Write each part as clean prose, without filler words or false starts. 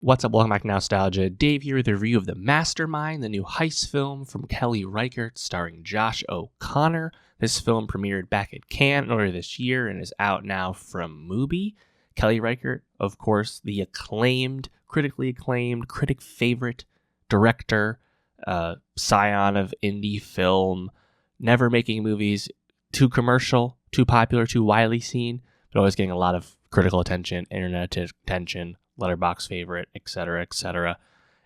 What's up? Welcome back to Nowstalgia. Dave here with a review of The Mastermind, the new heist film from Kelly Reichardt starring Josh O'Connor. This film premiered back at Cannes earlier this year and is out now from Mubi. Kelly Reichardt, of course, the critically acclaimed, critic favorite director, scion of indie film, never making movies too commercial, too popular, too widely seen, but always getting a lot of critical attention, internet attention, Letterboxd favorite, etc., etc.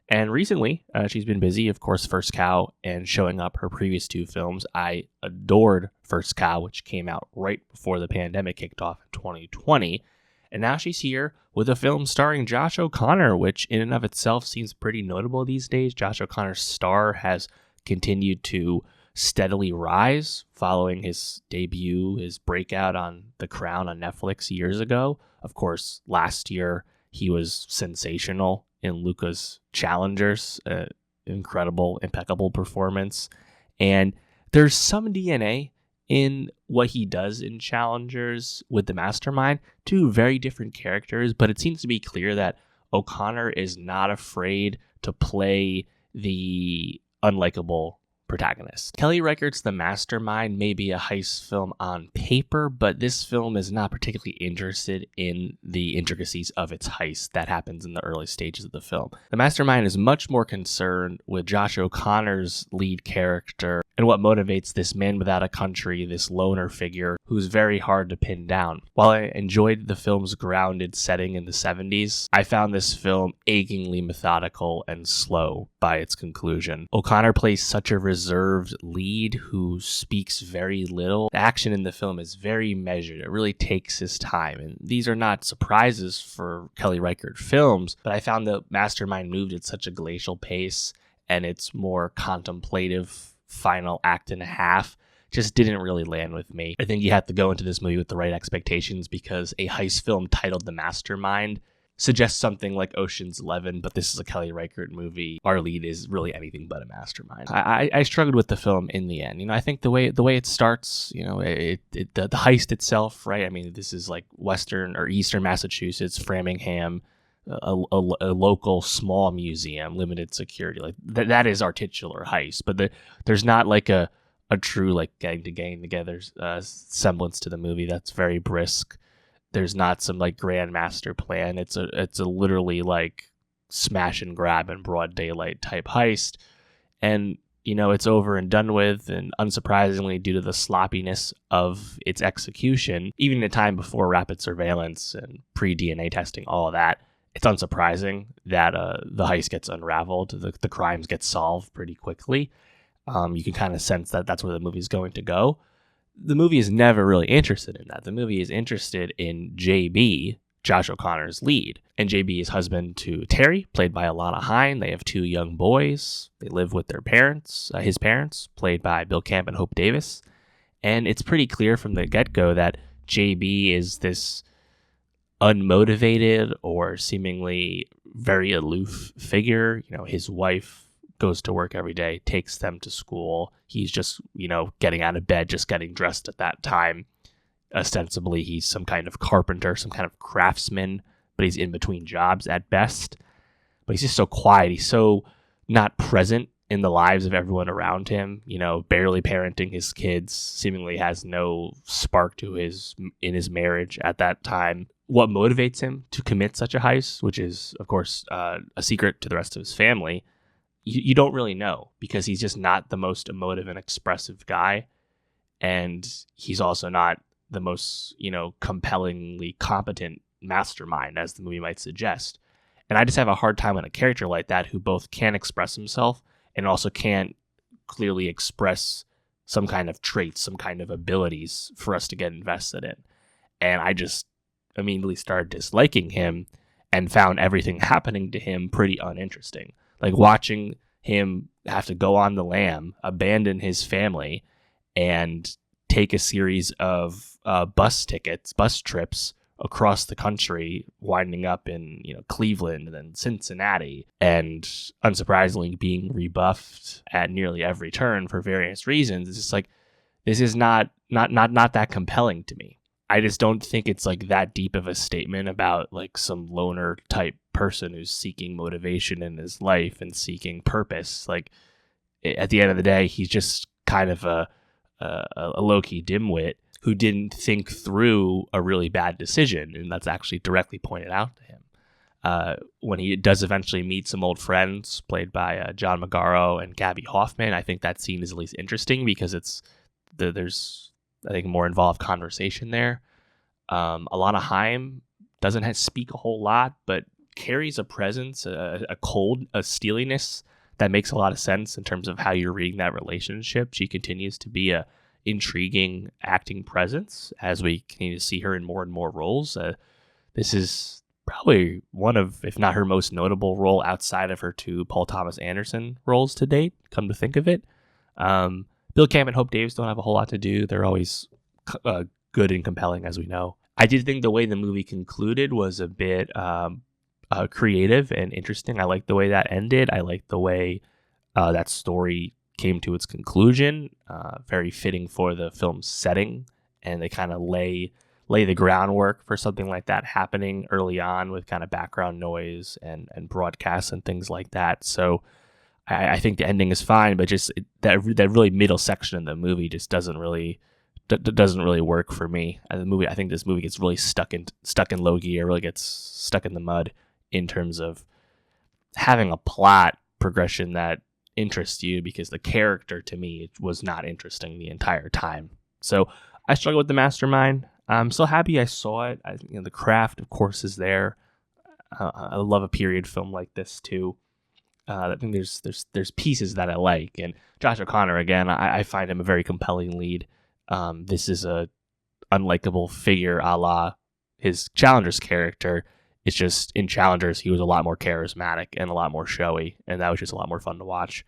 And recently, she's been busy, of course, First Cow, and showing up her previous two films. I adored First Cow, which came out right before the pandemic kicked off in 2020. And now she's here with a film starring Josh O'Connor, which in and of itself seems pretty notable these days. Josh O'Connor's star has continued to steadily rise following his debut, his breakout on The Crown on Netflix years ago. Of course, last year, he was sensational in Luca's Challengers, incredible, impeccable performance. And there's some DNA in what he does in Challengers with The Mastermind, two very different characters, but it seems to be clear that O'Connor is not afraid to play the unlikable protagonist. Kelly Reichardt's The Mastermind may be a heist film on paper, but this film is not particularly interested in the intricacies of its heist that happens in the early stages of the film. The Mastermind is much more concerned with Josh O'Connor's lead character and what motivates this man without a country, this loner figure who's very hard to pin down. While I enjoyed the film's grounded setting in the 70s, I found this film achingly methodical and slow by its conclusion. O'Connor plays such a reserved lead who speaks very little. The action in the film is very measured. It really takes his time. And these are not surprises for Kelly Reichardt films, but I found the Mastermind moved at such a glacial pace, and its more contemplative final act and a half just didn't really land with me. I think you have to go into this movie with the right expectations because a heist film titled The Mastermind suggests something like Ocean's 11, but this is a Kelly Reichardt movie. Our lead is really anything but a mastermind. I struggled with the film in the end. I think the way it starts, the heist itself, right? I mean, this is like Western or Eastern Massachusetts, Framingham, a local small museum, limited security. Like that is our titular heist, but there's not like a true like gang together semblance to the movie. That's very brisk. There's not some like grand master plan. It's a literally like smash and grab in broad daylight type heist, and it's over and done with. And unsurprisingly, due to the sloppiness of its execution, even in a time before rapid surveillance and pre-DNA testing, all of that, it's unsurprising that the heist gets unraveled. The crimes get solved pretty quickly. You can kind of sense that that's where the movie's going to go. The movie is never really interested in that. The movie is interested in JB, Josh O'Connor's lead. And JB is husband to Terry, played by Alana Hine. They have two young boys. They live with their parents, his parents, played by Bill Camp and Hope Davis. And it's pretty clear from the get-go that JB is this unmotivated or seemingly very aloof figure. His wife goes to work every day, takes them to school. He's just, getting out of bed, just getting dressed at that time. Ostensibly, he's some kind of carpenter, some kind of craftsman, but he's in between jobs at best. But he's just so quiet. He's so not present in the lives of everyone around him, barely parenting his kids, seemingly has no spark to in his marriage at that time. What motivates him to commit such a heist, which is, of course, a secret to the rest of his family, you don't really know, because he's just not the most emotive and expressive guy. And he's also not the most, compellingly competent mastermind, as the movie might suggest. And I just have a hard time with a character like that who both can't express himself and also can't clearly express some kind of traits, some kind of abilities for us to get invested in. And I just immediately started disliking him and found everything happening to him pretty uninteresting. Like watching him have to go on the lam, abandon his family, and take a series of bus trips across the country, winding up in Cleveland and then Cincinnati, and unsurprisingly being rebuffed at nearly every turn for various reasons. It's just like, this is not that compelling to me. I just don't think it's like that deep of a statement about like some loner type person who's seeking motivation in his life and seeking purpose. Like, at the end of the day, he's just kind of a low-key dimwit who didn't think through a really bad decision, and that's actually directly pointed out to him. When he does eventually meet some old friends, played by John Magaro and Gabby Hoffman, I think that scene is at least interesting because there's, I think, more involved conversation there. Alana Haim doesn't speak a whole lot, but carries a presence, a steeliness that makes a lot of sense in terms of how you're reading that relationship. She continues to be a intriguing acting presence as we continue to see her in more and more roles. This is probably one of, if not her most notable role outside of her two Paul Thomas Anderson roles to date, come to think of it. Bill Camp and Hope Davis don't have a whole lot to do. They're always good and compelling, as we know. I did think the way the movie concluded was a bit creative and interesting. I liked the way that ended. I liked the way that story came to its conclusion. Very fitting for the film's setting, and they kind of lay the groundwork for something like that happening early on with kind of background noise and broadcasts and things like that. So I think the ending is fine, but just that really middle section of the movie just doesn't really work for me. I think this movie gets really stuck in low gear, really gets stuck in the mud in terms of having a plot progression that interests you, because the character to me was not interesting the entire time. So I struggle with The Mastermind. I'm still happy I saw it. The craft, of course, is there. I love a period film like this too. I think there's pieces that I like, and Josh O'Connor, again, I find him a very compelling lead. This is a unlikable figure, a la his Challengers character. It's just in Challengers he was a lot more charismatic and a lot more showy, and that was just a lot more fun to watch.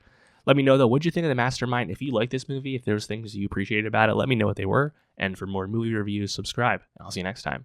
Let me know though, what'd you think of The Mastermind? If you like this movie, if there's things you appreciated about it, let me know what they were. And for more movie reviews, subscribe. I'll see you next time.